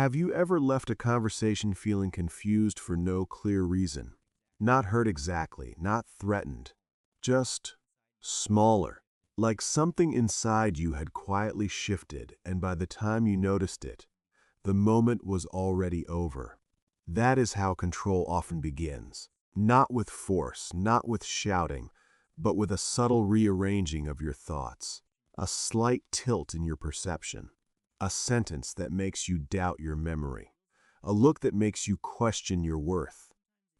Have you ever left a conversation feeling confused for no clear reason? Not hurt exactly, not threatened, just smaller. Like something inside you had quietly shifted, and by the time you noticed it, the moment was already over. That is how control often begins. Not with force, not with shouting, but with a subtle rearranging of your thoughts, a slight tilt in your perception, a sentence that makes you doubt your memory, a look that makes you question your worth.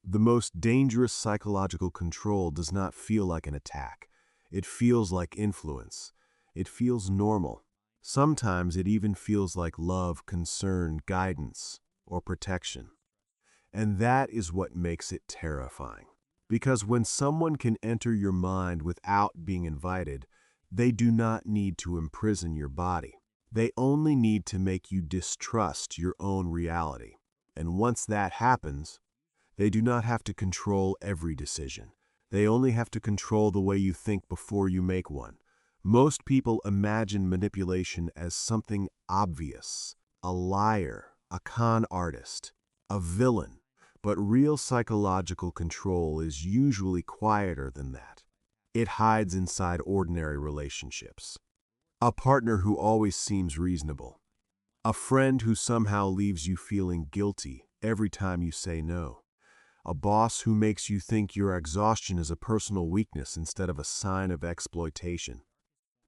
The most dangerous psychological control does not feel like an attack. It feels like influence. It feels normal. Sometimes it even feels like love, concern, guidance, or protection. And that is what makes it terrifying. Because when someone can enter your mind without being invited, they do not need to imprison your body. They only need to make you distrust your own reality. And once that happens, they do not have to control every decision. They only have to control the way you think before you make one. Most people imagine manipulation as something obvious, a liar, a con artist, a villain. But real psychological control is usually quieter than that. It hides inside ordinary relationships. A partner who always seems reasonable. A friend who somehow leaves you feeling guilty every time you say no. A boss who makes you think your exhaustion is a personal weakness instead of a sign of exploitation.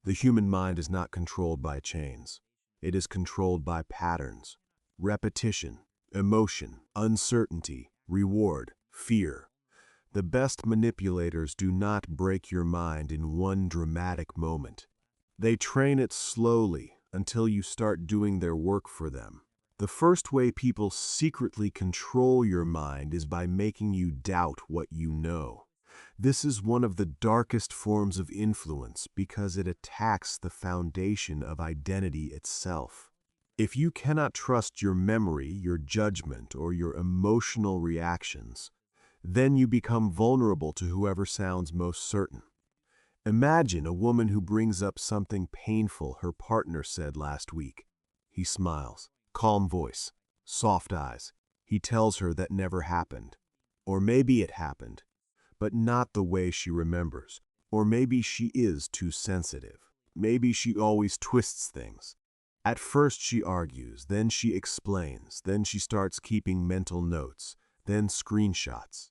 The human mind is not controlled by chains. It is controlled by patterns, repetition, emotion, uncertainty, reward, fear. The best manipulators do not break your mind in one dramatic moment. They train it slowly until you start doing their work for them. The first way people secretly control your mind is by making you doubt what you know. This is one of the darkest forms of influence because it attacks the foundation of identity itself. If you cannot trust your memory, your judgment, or your emotional reactions, then you become vulnerable to whoever sounds most certain. Imagine a woman who brings up something painful her partner said last week. He smiles, calm voice, soft eyes. He tells her that never happened. Or maybe it happened, but not the way she remembers. Or maybe she is too sensitive. Maybe she always twists things. At first she argues, then she explains, then she starts keeping mental notes, then screenshots,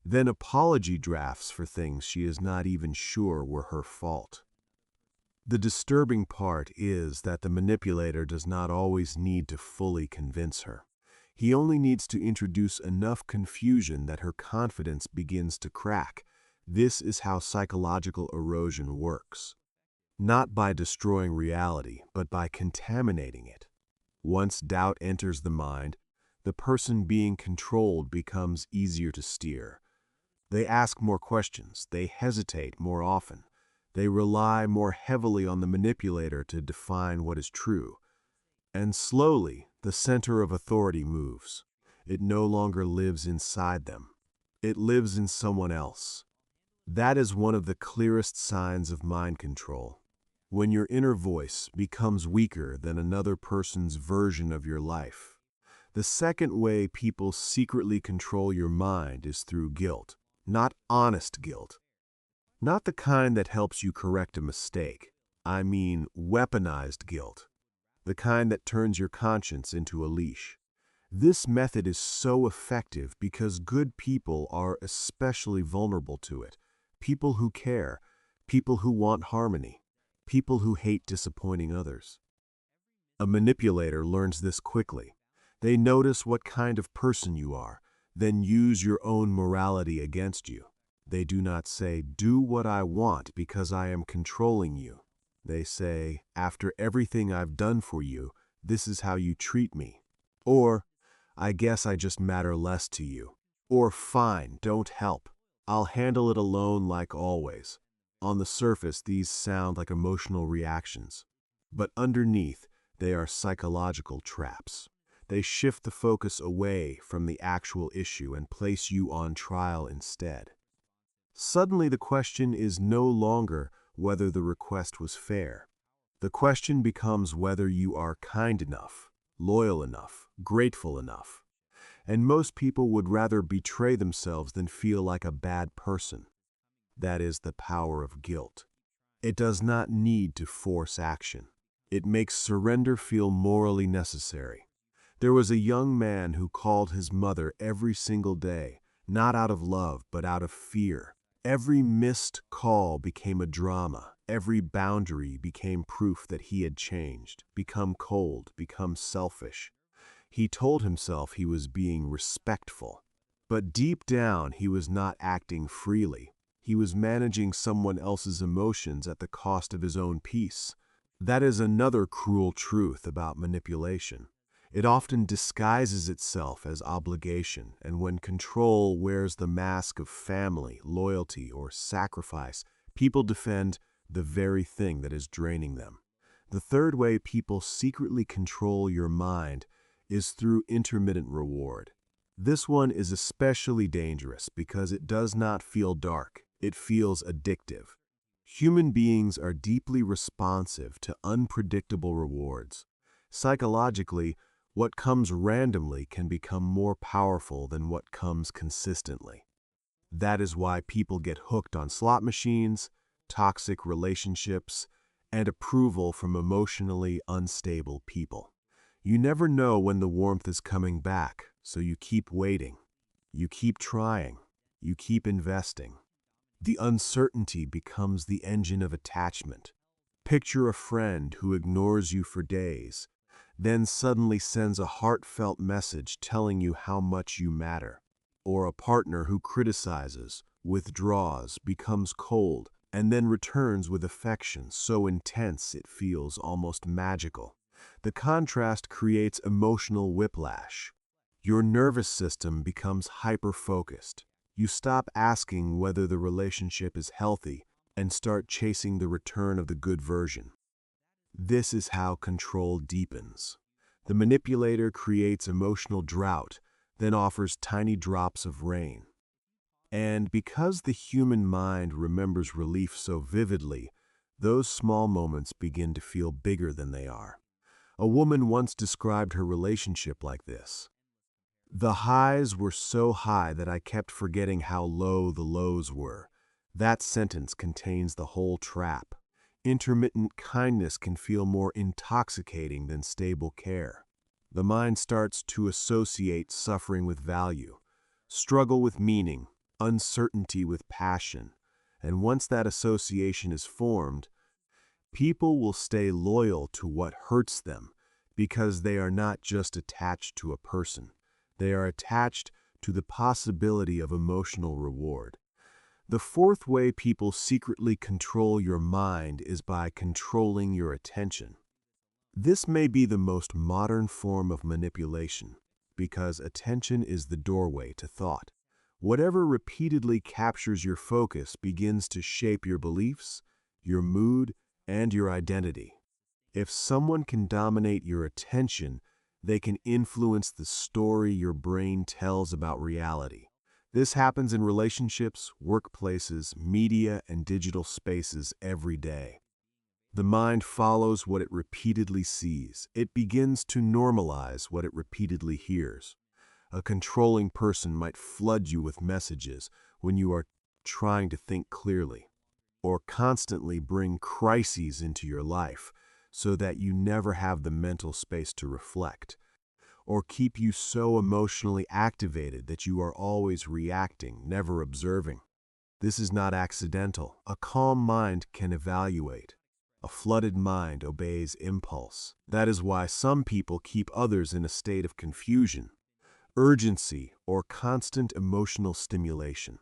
then apology drafts for things she is not even sure were her fault. The disturbing part is that the manipulator does not always need to fully convince her. He only needs to introduce enough confusion that her confidence begins to crack. This is how psychological erosion works. Not by destroying reality, but by contaminating it. Once doubt enters the mind, the person being controlled becomes easier to steer. They ask more questions, they hesitate more often, they rely more heavily on the manipulator to define what is true. And slowly, the center of authority moves. It no longer lives inside them. It lives in someone else. That is one of the clearest signs of mind control. When your inner voice becomes weaker than another person's version of your life. The second way people secretly control your mind is through guilt, not honest guilt. Not the kind that helps you correct a mistake. I mean weaponized guilt. The kind that turns your conscience into a leash. This method is so effective because good people are especially vulnerable to it. People who care, people who want harmony. People who hate disappointing others. A manipulator learns this quickly. They notice what kind of person you are, then use your own morality against you. They do not say, "Do what I want because I am controlling you." They say, "After everything I've done for you, this is how you treat me." Or, "I guess I just matter less to you." Or, "Fine, don't help. I'll handle it alone like always." On the surface, these sound like emotional reactions, but underneath, they are psychological traps. They shift the focus away from the actual issue and place you on trial instead. Suddenly, the question is no longer whether the request was fair. The question becomes whether you are kind enough, loyal enough, grateful enough. And most people would rather betray themselves than feel like a bad person. That is the power of guilt. It does not need to force action. It makes surrender feel morally necessary. There was a young man who called his mother every single day, not out of love, but out of fear. Every missed call became a drama. Every boundary became proof that he had changed, become cold, become selfish. He told himself he was being respectful, but deep down he was not acting freely. He was managing someone else's emotions at the cost of his own peace. That is another cruel truth about manipulation. It often disguises itself as obligation, and when control wears the mask of family, loyalty, or sacrifice, people defend the very thing that is draining them. The third way people secretly control your mind is through intermittent reward. This one is especially dangerous because it does not feel dark, it feels addictive. Human beings are deeply responsive to unpredictable rewards. Psychologically, what comes randomly can become more powerful than what comes consistently. That is why people get hooked on slot machines, toxic relationships, and approval from emotionally unstable people. You never know when the warmth is coming back, so you keep waiting. You keep trying. You keep investing. The uncertainty becomes the engine of attachment. Picture a friend who ignores you for days, then suddenly sends a heartfelt message telling you how much you matter. Or a partner who criticizes, withdraws, becomes cold, and then returns with affection so intense it feels almost magical. The contrast creates emotional whiplash. Your nervous system becomes hyper-focused. You stop asking whether the relationship is healthy and start chasing the return of the good version. This is how control deepens. The manipulator creates emotional drought, then offers tiny drops of rain. And because the human mind remembers relief so vividly, those small moments begin to feel bigger than they are. A woman once described her relationship like this: "The highs were so high that I kept forgetting how low the lows were." That sentence contains the whole trap. Intermittent kindness can feel more intoxicating than stable care. The mind starts to associate suffering with value, struggle with meaning, uncertainty with passion. And once that association is formed, people will stay loyal to what hurts them because they are not just attached to a person. They are attached to the possibility of emotional reward. The fourth way people secretly control your mind is by controlling your attention. This may be the most modern form of manipulation because attention is the doorway to thought. Whatever repeatedly captures your focus begins to shape your beliefs, your mood, and your identity. If someone can dominate your attention, they can influence the story your brain tells about reality. This happens in relationships, workplaces, media, and digital spaces every day. The mind follows what it repeatedly sees. It begins to normalize what it repeatedly hears. A controlling person might flood you with messages when you are trying to think clearly, or constantly bring crises into your life so that you never have the mental space to reflect, or keep you so emotionally activated that you are always reacting, never observing. This is not accidental. A calm mind can evaluate. A flooded mind obeys impulse. That is why some people keep others in a state of confusion, urgency, or constant emotional stimulation.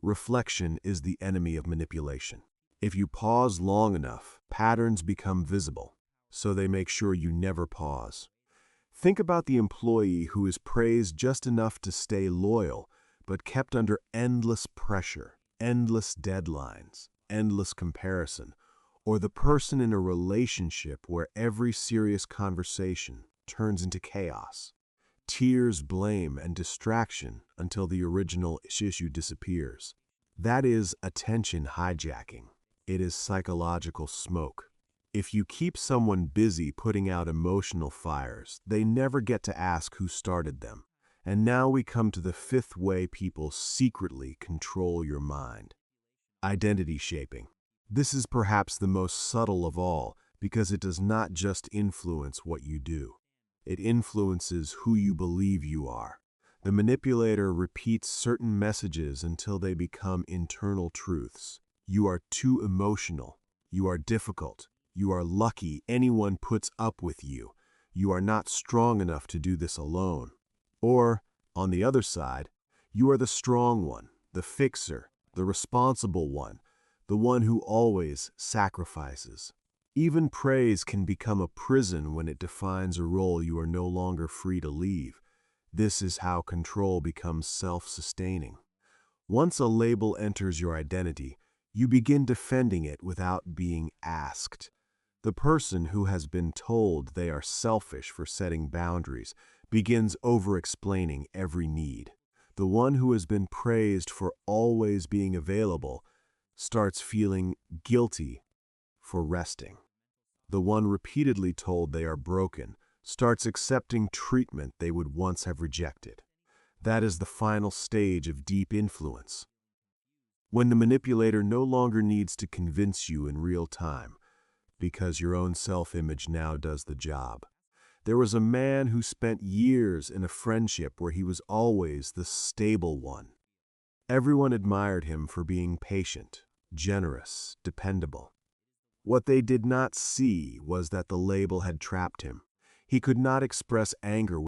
Reflection is the enemy of manipulation. If you pause long enough, patterns become visible, so they make sure you never pause. Think about the employee who is praised just enough to stay loyal, but kept under endless pressure, endless deadlines, endless comparison, or the person in a relationship where every serious conversation turns into chaos. Tears, blame, and distraction until the original issue disappears. That is attention hijacking. It is psychological smoke. If you keep someone busy putting out emotional fires, they never get to ask who started them. And now we come to the fifth way people secretly control your mind. Identity shaping. This is perhaps the most subtle of all because it does not just influence what you do. It influences who you believe you are. The manipulator repeats certain messages until they become internal truths. You are too emotional. You are difficult. You are lucky anyone puts up with you. You are not strong enough to do this alone. Or, on the other side, you are the strong one, the fixer, the responsible one, the one who always sacrifices. Even praise can become a prison when it defines a role you are no longer free to leave. This is how control becomes self-sustaining. Once a label enters your identity, you begin defending it without being asked. The person who has been told they are selfish for setting boundaries begins over-explaining every need. The one who has been praised for always being available starts feeling guilty for resting. The one repeatedly told they are broken starts accepting treatment they would once have rejected. That is the final stage of deep influence. When the manipulator no longer needs to convince you in real time, because your own self-image now does the job. There was a man who spent years in a friendship where he was always the stable one. Everyone admired him for being patient, generous, dependable. What they did not see was that the label had trapped him. He could not express anger